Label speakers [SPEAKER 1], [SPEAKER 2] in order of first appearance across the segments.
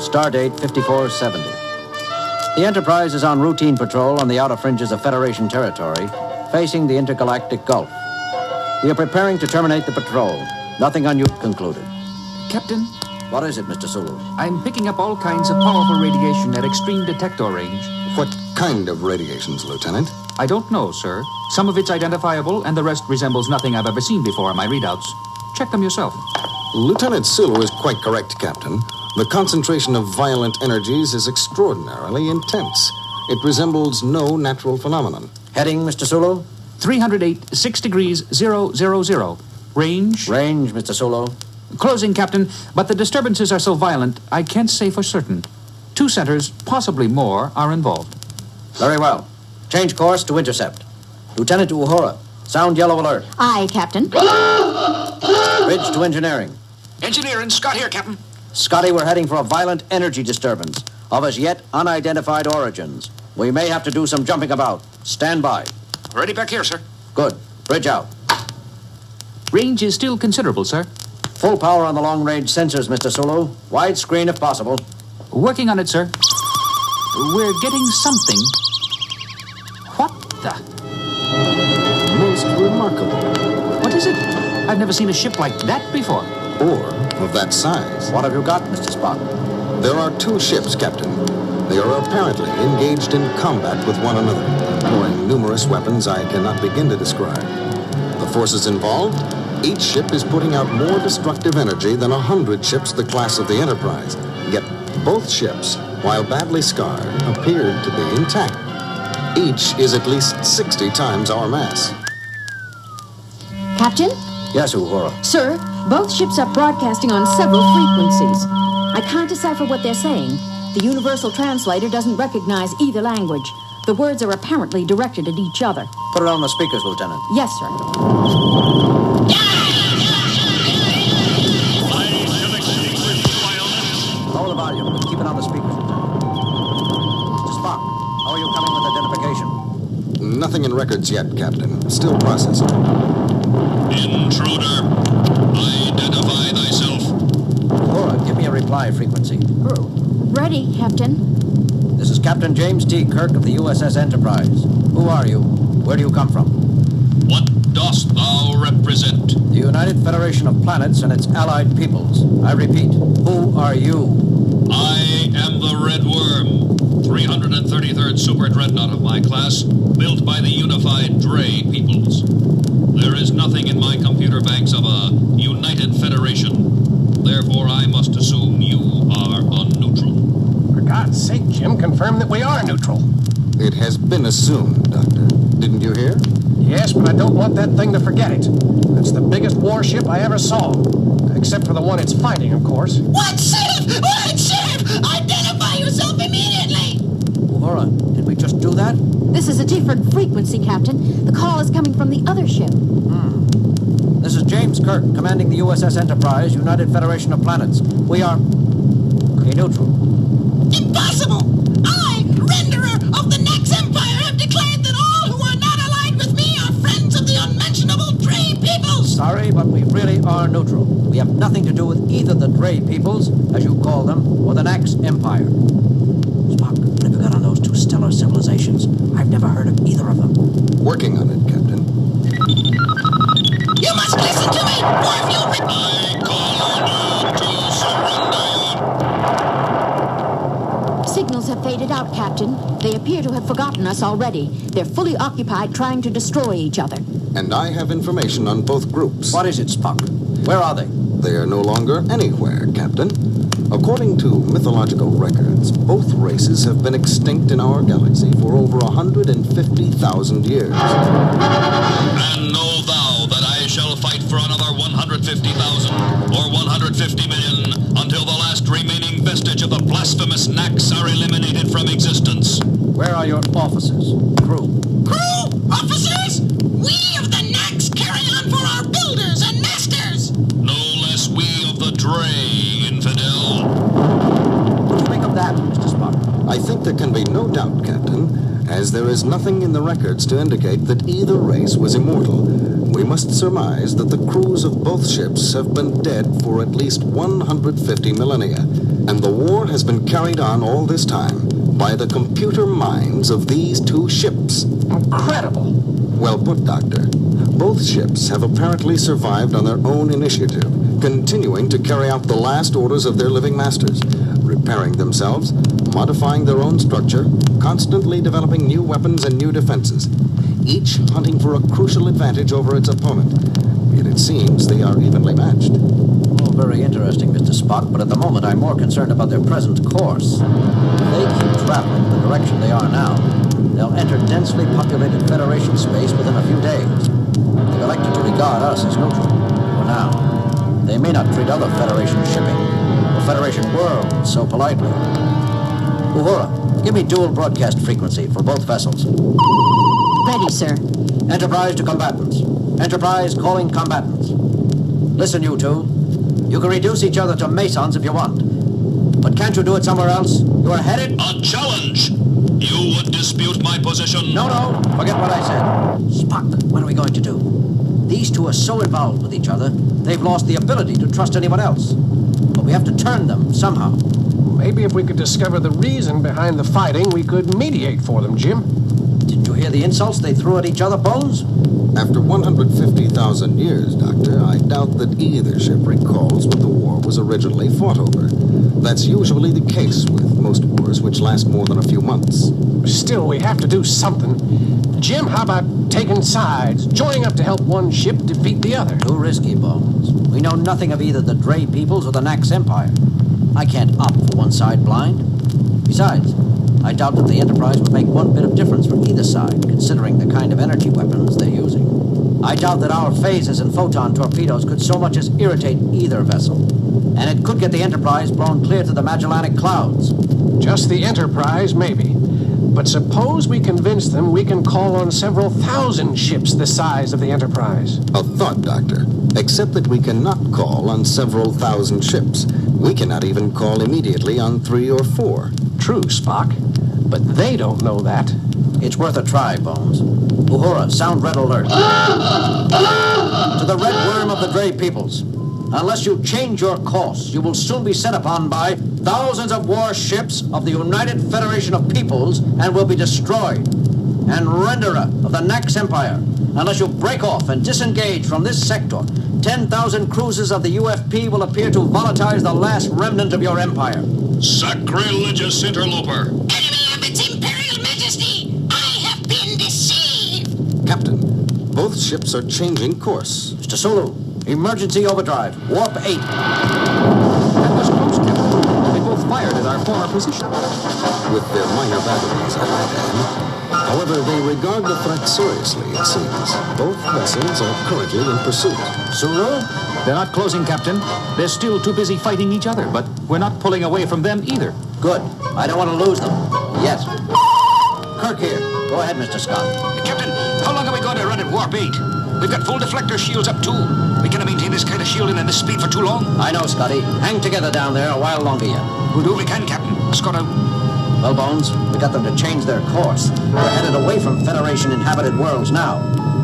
[SPEAKER 1] Stardate 5470. The Enterprise is on routine patrol on the outer fringes of Federation territory, facing the intergalactic Gulf. We are preparing to terminate the patrol. Nothing unusual concluded.
[SPEAKER 2] Captain?
[SPEAKER 1] What is it, Mr. Sulu?
[SPEAKER 2] I'm picking up all kinds of powerful radiation at extreme detector range.
[SPEAKER 3] What kind of radiations, Lieutenant?
[SPEAKER 2] I don't know, sir. Some of it's identifiable, and the rest resembles nothing I've ever seen before in my readouts. Check them yourself.
[SPEAKER 3] Lieutenant Sulu is quite correct, Captain. The concentration of violent energies is extraordinarily intense. It resembles no natural phenomenon.
[SPEAKER 1] Heading, Mr. Sulu?
[SPEAKER 2] 308, 6 degrees, 000. Range?
[SPEAKER 1] Range, Mr. Sulu.
[SPEAKER 2] Closing, Captain, but the disturbances are so violent, I can't say for certain. 2 centers, possibly more, are involved.
[SPEAKER 1] Very well. Change course to intercept. Lieutenant Uhura, sound yellow alert.
[SPEAKER 4] Aye, Captain.
[SPEAKER 1] Bridge to engineering.
[SPEAKER 2] Engineering, Scott here, Captain.
[SPEAKER 1] Scotty, we're heading for a violent energy disturbance of as yet unidentified origins. We may have to do some jumping about. Stand by.
[SPEAKER 2] Ready back here, sir.
[SPEAKER 1] Good. Bridge out.
[SPEAKER 2] Range is still considerable, sir.
[SPEAKER 1] Full power on the long-range sensors, Mr. Sulu. Widescreen if possible.
[SPEAKER 2] Working on it, sir. We're getting something. What the?
[SPEAKER 3] Most remarkable.
[SPEAKER 2] What is it? I've never seen a ship like that before.
[SPEAKER 3] Or of that size.
[SPEAKER 1] What have you got, Mr. Spock?
[SPEAKER 3] There are 2 ships, Captain. They are apparently engaged in combat with one another, employing numerous weapons I cannot begin to describe. The forces involved, each ship is putting out more destructive energy than 100 ships the class of the Enterprise. Yet both ships, while badly scarred, appeared to be intact. Each is at least 60 times our mass.
[SPEAKER 4] Captain?
[SPEAKER 1] Yes, Uhura.
[SPEAKER 4] Sir, both ships are broadcasting on several frequencies. I can't decipher what they're saying. The universal translator doesn't recognize either language. The words are apparently directed at each other.
[SPEAKER 1] Put it on the speakers, Lieutenant.
[SPEAKER 4] Yes, sir.
[SPEAKER 1] Lower the volume, but keep it on the speakers, Lieutenant. Mr. Spock, how are you coming with identification?
[SPEAKER 3] Nothing in records yet, Captain. Still processing.
[SPEAKER 5] Intruder, identify thyself.
[SPEAKER 1] Uhura, give me a reply frequency.
[SPEAKER 4] Ready, Captain.
[SPEAKER 1] This is Captain James T. Kirk of the USS Enterprise. Who are you? Where do you come from?
[SPEAKER 5] What dost thou represent?
[SPEAKER 1] The United Federation of Planets and its allied peoples. I repeat, who are you?
[SPEAKER 5] I am the Red Worm, 333rd Super Dreadnought of my class, built by the unified Dre peoples. There is nothing in my computer banks of a United Federation. Therefore, I must assume you are unneutral.
[SPEAKER 6] For God's sake, Jim, confirm that we are neutral.
[SPEAKER 3] It has been assumed, Doctor. Didn't you hear?
[SPEAKER 6] Yes, but I don't want that thing to forget it. That's the biggest warship I ever saw. Except for the one it's fighting, of course.
[SPEAKER 7] What ship? What ship? Identify yourself immediately!
[SPEAKER 1] Uhura, did we just do that?
[SPEAKER 4] This is a different frequency, Captain. The call is coming from the other ship.
[SPEAKER 1] This is James Kirk, commanding the USS Enterprise, United Federation of Planets. We are... neutral.
[SPEAKER 7] Impossible! I, renderer of the Nex Empire, have declared that all who are not allied with me are friends of the unmentionable Dre peoples!
[SPEAKER 1] Sorry, but we really are neutral. We have nothing to do with either the Dre peoples, as you call them, or the Nax Empire. Spock, what have you got on those 2 stellar civilizations? I've never heard of either of them.
[SPEAKER 3] Working on it, Captain.
[SPEAKER 7] You must listen to me, or if you...
[SPEAKER 5] I call on you to surrender.
[SPEAKER 4] Signals have faded out, Captain. They appear to have forgotten us already. They're fully occupied trying to destroy each other.
[SPEAKER 3] And I have information on both groups.
[SPEAKER 1] What is it, Spock? Where are they?
[SPEAKER 3] They are no longer anywhere, Captain. According to mythological records, both races have been extinct in our galaxy for over 150,000 years.
[SPEAKER 5] And know thou that I shall fight for another 150,000 or 150 million until the last remaining vestige of the blasphemous Nax are eliminated from existence.
[SPEAKER 1] Where are your officers? Crew?
[SPEAKER 7] Crew? Officers? We of the Nax carry on for our builders and masters!
[SPEAKER 5] No less we of the Dre, infidel.
[SPEAKER 1] What do you make of that, Mr. Spock?
[SPEAKER 3] I think there can be no doubt, Captain, As there is nothing in the records to indicate that either race was immortal, we must surmise that the crews of both ships have been dead for at least 150 millennia, and the war has been carried on all this time by the computer minds of these two ships.
[SPEAKER 6] Incredible.
[SPEAKER 3] Well put, Doctor. Both ships have apparently survived on their own initiative, continuing to carry out the last orders of their living masters, repairing themselves, modifying their own structure, constantly developing new weapons and new defenses, each hunting for a crucial advantage over its opponent. Yet it seems they are evenly matched.
[SPEAKER 1] Oh, very interesting, Mr. Spock, but at the moment I'm more concerned about their present course. If they keep traveling in the direction they are now, they'll enter densely populated Federation space within a few days. They've elected to regard us as neutral, for now. They may not treat other Federation shipping or Federation worlds so politely. Uhura, give me dual broadcast frequency for both vessels.
[SPEAKER 4] Ready, sir.
[SPEAKER 1] Enterprise to combatants. Enterprise calling combatants. Listen, you two. You can reduce each other to Masons if you want. But can't you do it somewhere else? You are headed...
[SPEAKER 5] A challenge! You would dispute my position?
[SPEAKER 1] No, forget what I said. Spock, what are we going to do? These two are so involved with each other, they've lost the ability to trust anyone else. But we have to turn them somehow.
[SPEAKER 6] Maybe if we could discover the reason behind the fighting, we could mediate for them, Jim.
[SPEAKER 1] Didn't you hear the insults they threw at each other, Bones?
[SPEAKER 3] After 150,000 years, Doctor, I doubt that either ship recalls what the war was originally fought over. That's usually the case with most wars which last more than a few months.
[SPEAKER 6] Still, we have to do something. Jim, how about taking sides, joining up to help one ship defeat the other?
[SPEAKER 1] Too risky, Bones. We know nothing of either the Dre peoples or the Nax Empire. I can't opt for one side blind. Besides, I doubt that the Enterprise would make one bit of difference for either side, considering the kind of energy weapons they're using. I doubt that our phasers and photon torpedoes could so much as irritate either vessel. And it could get the Enterprise blown clear to the Magellanic Clouds.
[SPEAKER 6] Just the Enterprise, maybe. But suppose we convince them we can call on several thousand ships the size of the Enterprise.
[SPEAKER 3] A thought, Doctor. Except that we cannot call on several thousand ships. We cannot even call immediately on 3 or 4.
[SPEAKER 6] True, Spock. But they don't know that.
[SPEAKER 1] It's worth a try, Bones. Uhura, sound red alert. To the red worm of the Dre peoples. Unless you change your course, you will soon be set upon by thousands of warships of the United Federation of Peoples and will be destroyed. And Renderer of the Nax Empire. Unless you break off and disengage from this sector, 10,000 cruisers of the UFP will appear to volatilize the last remnant of your empire.
[SPEAKER 5] Sacrilegious interloper!
[SPEAKER 7] Enemy of its Imperial Majesty, I have been deceived.
[SPEAKER 3] Captain, both ships are changing course.
[SPEAKER 1] Mr. Sulu, emergency overdrive, warp 8.
[SPEAKER 2] That was close, Captain. They both fired at our former position.
[SPEAKER 3] With their minor batteries, I might add. However, they regard the threat seriously, it seems. Both vessels are currently in pursuit.
[SPEAKER 1] Sulu?
[SPEAKER 2] They're not closing, Captain. They're still too busy fighting each other, but we're not pulling away from them either.
[SPEAKER 1] Good. I don't want to lose them. Yet. Kirk here. Go ahead, Mr. Scott.
[SPEAKER 8] Captain, how long are we going to run at warp 8? We've got full deflector shields up, too. We cannot maintain this kind of shielding and this speed for too long.
[SPEAKER 1] I know, Scotty. Hang together down there a while longer yet.
[SPEAKER 8] We'll do what we can, Captain. Scott out.
[SPEAKER 1] Well, Bones, we got them to change their course. They're headed away from Federation-inhabited worlds now.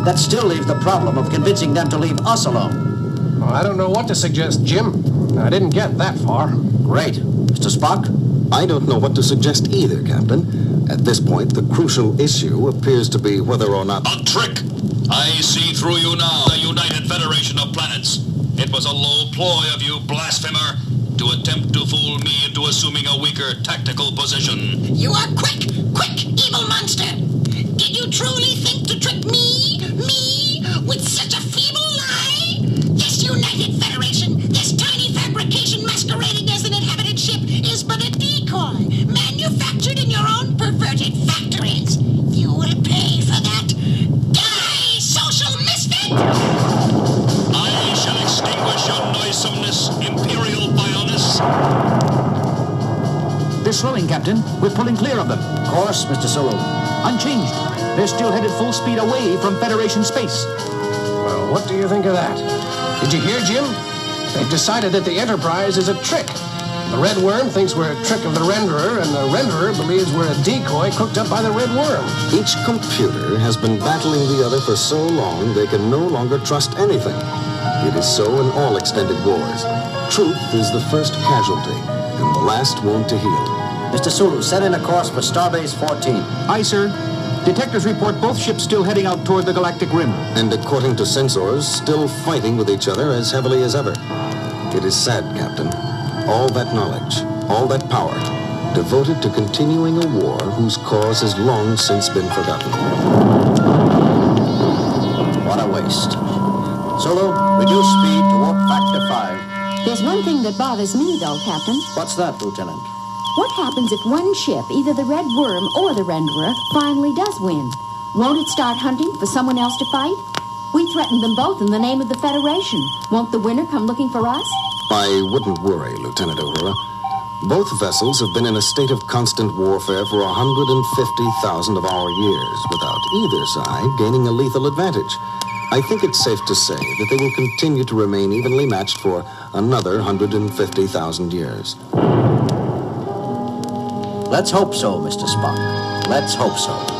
[SPEAKER 1] That still leaves the problem of convincing them to leave us alone.
[SPEAKER 6] Well, I don't know what to suggest, Jim. I didn't get that far.
[SPEAKER 1] Great. Mr. Spock?
[SPEAKER 3] I don't know what to suggest either, Captain. At this point, the crucial issue appears to be whether or not...
[SPEAKER 5] A trick! I see through you now, the United Federation of Planets. It was a low ploy of you, blasphemer, to attempt to fool me into assuming a weaker tactical position.
[SPEAKER 7] You are quick, evil monster. Did you truly think to trick me, with such a feeble lie? This United Federation, this tiny fabrication masquerading as an inhabited ship, is but a decoy, manufactured in your own perverted factories. You will pay for that. Die, social misfit!
[SPEAKER 5] I shall extinguish your noisomeness, Imperial Bioness.
[SPEAKER 2] They're slowing, Captain. We're pulling clear of them.
[SPEAKER 1] Course, Mr. Sulu.
[SPEAKER 2] Unchanged. They're still headed full speed away from Federation space.
[SPEAKER 6] Well, what do you think of that? Did you hear, Jim? They've decided that the Enterprise is a trick. The Red Worm thinks we're a trick of the Renderer, and the Renderer believes we're a decoy cooked up by the Red Worm.
[SPEAKER 3] Each computer has been battling the other for so long they can no longer trust anything. It is so in all extended wars. Truth is the first casualty, and the last wound to heal.
[SPEAKER 1] Mr. Sulu, set in a course for Starbase 14.
[SPEAKER 2] Aye, sir. Detectors report both ships still heading out toward the galactic rim.
[SPEAKER 3] And according to sensors, still fighting with each other as heavily as ever. It is sad, Captain. All that knowledge, all that power, devoted to continuing a war whose cause has long since been forgotten.
[SPEAKER 1] What a waste. Sulu, reduce speed to warp factor 5.
[SPEAKER 4] There's one thing that bothers me, though, Captain.
[SPEAKER 1] What's that, Lieutenant?
[SPEAKER 4] What happens if one ship, either the Red Worm or the Renderer, finally does win? Won't it start hunting for someone else to fight? We threatened them both in the name of the Federation. Won't the winner come looking for us?
[SPEAKER 3] I wouldn't worry, Lieutenant Uhura. Both vessels have been in a state of constant warfare for 150,000 of our years, without either side gaining a lethal advantage. I think it's safe to say that they will continue to remain evenly matched for another 150,000 years.
[SPEAKER 1] Let's hope so, Mr. Spock. Let's hope so.